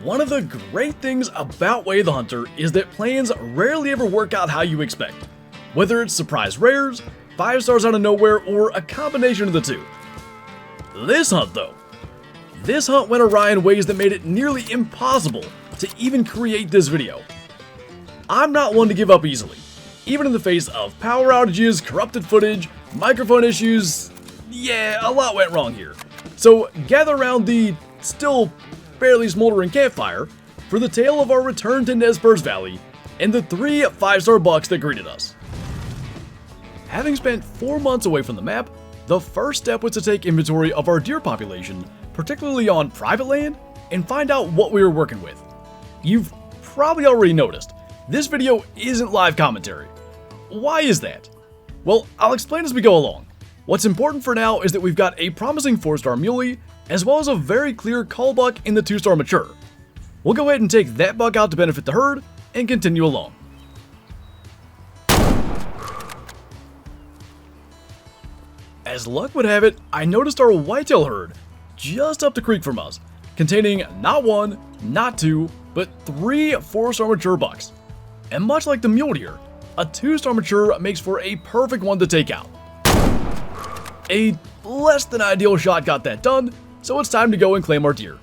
One of the great things about Way of the Hunter is that plans rarely ever work out how you expect. Whether it's surprise rares, 5 stars out of nowhere, or a combination of the two. This hunt though. This hunt went awry in ways that made it nearly impossible to even create this video. I'm not one to give up easily, even in the face of power outages, corrupted footage, microphone issues. Yeah, a lot went wrong here. So gather around the still barely smoldering campfire for the tale of our return to Nesper's Valley and the 3 5-star bucks that greeted us. Having spent 4 months away from the map, the first step was to take inventory of our deer population, particularly on private land, and find out what we were working with. You've probably already noticed, this video isn't live commentary. Why is that? Well, I'll explain as we go along. What's important for now is that we've got a promising 4-star muley, as well as a very clear call buck in the 2-star mature. We'll go ahead and take that buck out to benefit the herd, and continue along. As luck would have it, I noticed our whitetail herd just up the creek from us, containing not 1, not 2, but 3 4-star mature bucks. And much like the mule deer, a 2-star mature makes for a perfect one to take out. A less than ideal shot got that done, so it's time to go and claim our deer.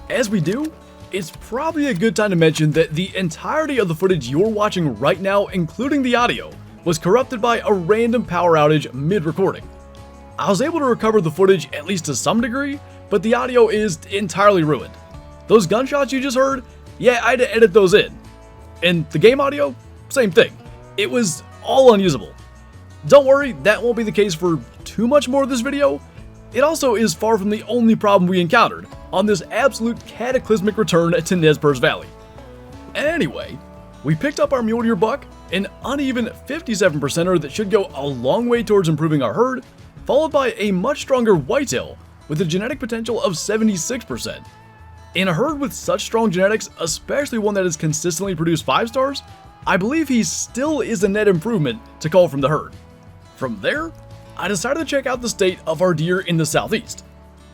As we do, it's probably a good time to mention that the entirety of the footage you're watching right now, including the audio, was corrupted by a random power outage mid-recording. I was able to recover the footage at least to some degree, but the audio is entirely ruined. Those gunshots you just heard, yeah, I had to edit those in. And the game audio, same thing. It was all unusable. Don't worry, that won't be the case for too much more of this video. It also is far from the only problem we encountered on this absolute cataclysmic return to Nesper's Valley. Anyway, we picked up our mule deer buck, an uneven 57%er that should go a long way towards improving our herd, followed by a much stronger whitetail with a genetic potential of 76%. In a herd with such strong genetics, especially one that has consistently produced 5 stars, I believe he still is a net improvement to call from the herd. From there, I decided to check out the state of our deer in the southeast.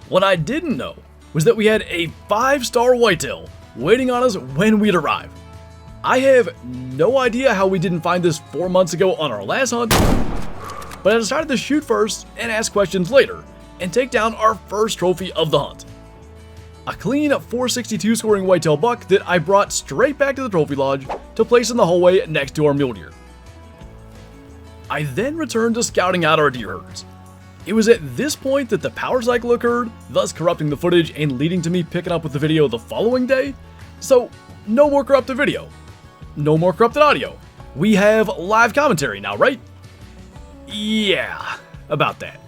What I didn't know was that we had a 5-star whitetail waiting on us when we'd arrive. I have no idea how we didn't find this 4 months ago on our last hunt, but I decided to shoot first and ask questions later and take down our first trophy of the hunt. A clean 462 scoring whitetail buck that I brought straight back to the trophy lodge to place in the hallway next to our mule deer. I then returned to scouting out our deer herds. It was at this point that the power cycle occurred, thus corrupting the footage and leading to me picking up with the video the following day. So, no more corrupted video. No more corrupted audio. We have live commentary now, right? Yeah, about that.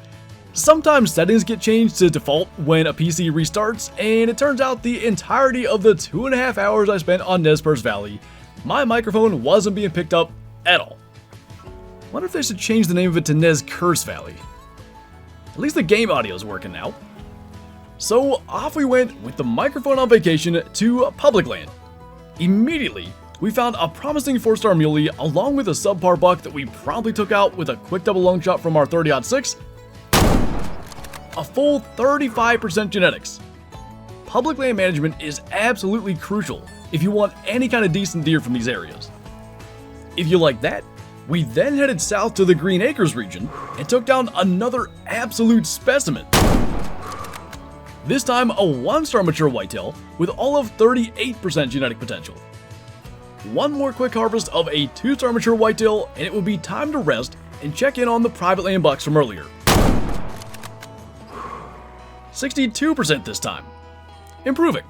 Sometimes settings get changed to default when a PC restarts, and it turns out the entirety of the 2.5 hours I spent on Nesper's Valley, my microphone wasn't being picked up at all. Wonder if they should change the name of it to Nez Curse Valley. At least the game audio is working now. So off we went with the microphone on vacation to public land. Immediately, we found a promising 4-star muley along with a subpar buck that we promptly took out with a quick double long shot from our 30-06. A full 35% genetics. Public land management is absolutely crucial if you want any kind of decent deer from these areas. If you like that, we then headed south to the Green Acres region and took down another absolute specimen. This time a 1-star mature whitetail with all of 38% genetic potential. One more quick harvest of a 2-star mature whitetail and it will be time to rest and check in on the private land bucks from earlier. 62% this time. Improving.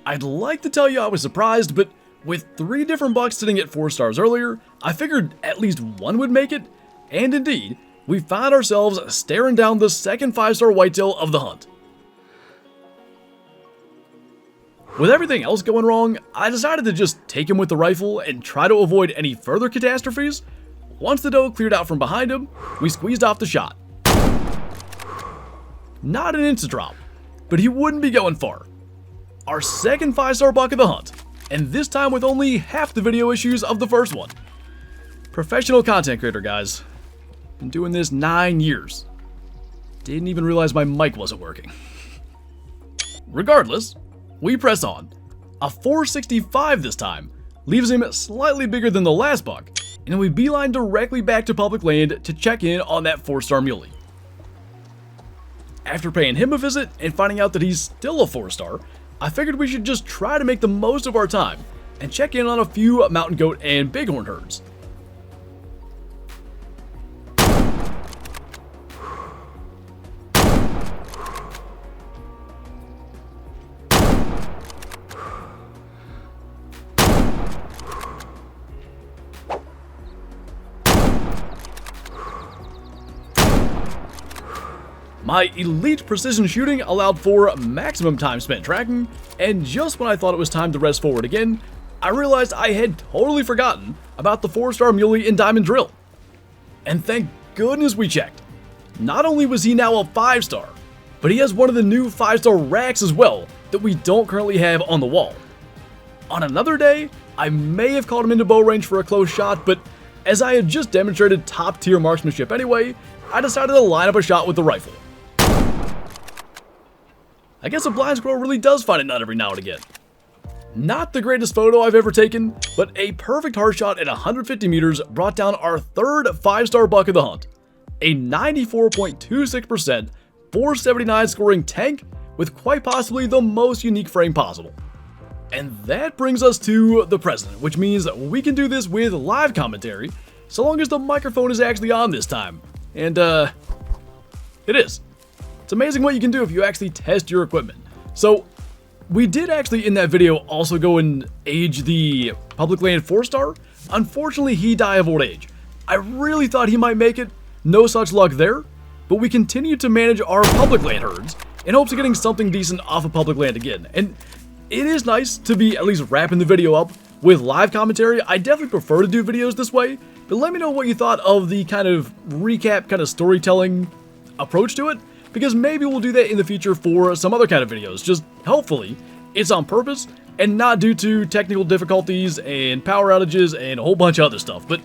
I'd like to tell you I was surprised, but with 3 different bucks sitting at 4 stars earlier, I figured at least one would make it, and indeed, we found ourselves staring down the second 5-star whitetail of the hunt. With everything else going wrong, I decided to just take him with the rifle and try to avoid any further catastrophes. Once the doe cleared out from behind him, we squeezed off the shot. Not an insta drop, but he wouldn't be going far. Our second 5-star buck of the hunt, and this time with only half the video issues of the first one. Professional content creator, guys. Been doing this 9 years. Didn't even realize my mic wasn't working. Regardless, we press on. A 465 this time leaves him slightly bigger than the last buck, and then we beeline directly back to public land to check in on that 4-star muley. After paying him a visit and finding out that he's still a 4-star, I figured we should just try to make the most of our time and check in on a few mountain goat and bighorn herds. My elite precision shooting allowed for maximum time spent tracking, and just when I thought it was time to rest forward again, I realized I had totally forgotten about the 4-star muley in Diamond Drill. And thank goodness we checked. Not only was he now a 5-star, but he has one of the new 5-star racks as well that we don't currently have on the wall. On another day, I may have called him into bow range for a close shot, but as I had just demonstrated top tier marksmanship anyway, I decided to line up a shot with the rifle. I guess a blind squirrel really does find a nut every now and again. Not the greatest photo I've ever taken, but a perfect hard shot at 150 meters brought down our third 5-star buck of the hunt. A 94.26%, 479 scoring tank with quite possibly the most unique frame possible. And that brings us to the president, which means we can do this with live commentary, so long as the microphone is actually on this time. And, it is. It's amazing what you can do if you actually test your equipment. So, we did actually in that video also go and age the public land 4-star. Unfortunately, he died of old age. I really thought he might make it. No such luck there. But we continued to manage our public land herds in hopes of getting something decent off of public land again. And it is nice to be at least wrapping the video up with live commentary. I definitely prefer to do videos this way. But let me know what you thought of the kind of recap, kind of storytelling approach to it. Because maybe we'll do that in the future for some other kind of videos. Just hopefully it's on purpose and not due to technical difficulties and power outages and a whole bunch of other stuff. But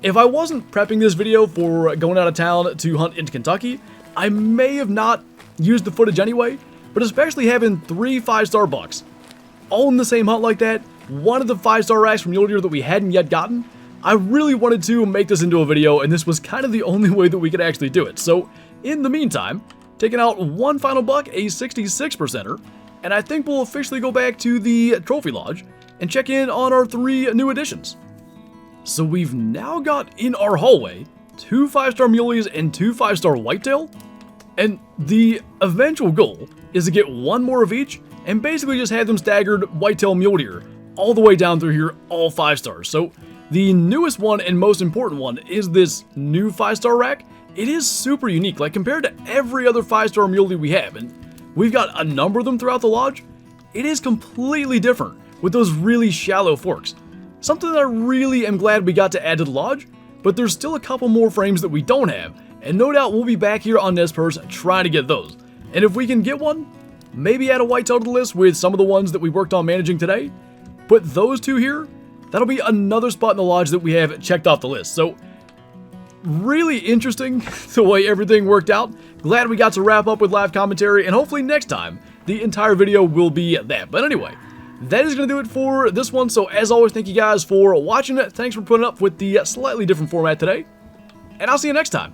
if I wasn't prepping this video for going out of town to hunt in Kentucky, I may have not used the footage anyway. But especially having 3 5-star bucks all in the same hunt like that, one of the 5-star racks from mule deer that we hadn't yet gotten, I really wanted to make this into a video, and this was kind of the only way that we could actually do it. So in the meantime, taking out one final buck, a 66%er, and I think we'll officially go back to the trophy lodge and check in on our 3 new additions. So we've now got in our hallway 2 5-star muleys and 2 5-star whitetail, and the eventual goal is to get 1 more of each and basically just have them staggered whitetail mule deer all the way down through here, all 5-stars. So the newest one and most important one is this new 5-star rack. It is super unique, like compared to every other 5-star muley we have, and we've got a number of them throughout the lodge. It is completely different with those really shallow forks. Something that I really am glad we got to add to the lodge, but there's still a couple more frames that we don't have, and no doubt we'll be back here on Nespers trying to get those. And if we can get one, maybe add a whitetail to the list with some of the ones that we worked on managing today. Put those 2 here, that'll be another spot in the lodge that we have checked off the list. So really interesting the way everything worked out. Glad we got to wrap up with live commentary, and hopefully next time the entire video will be that. But anyway, that is going to do it for this one. So as always, thank you guys for watching it. Thanks for putting up with the slightly different format today, and I'll see you next time.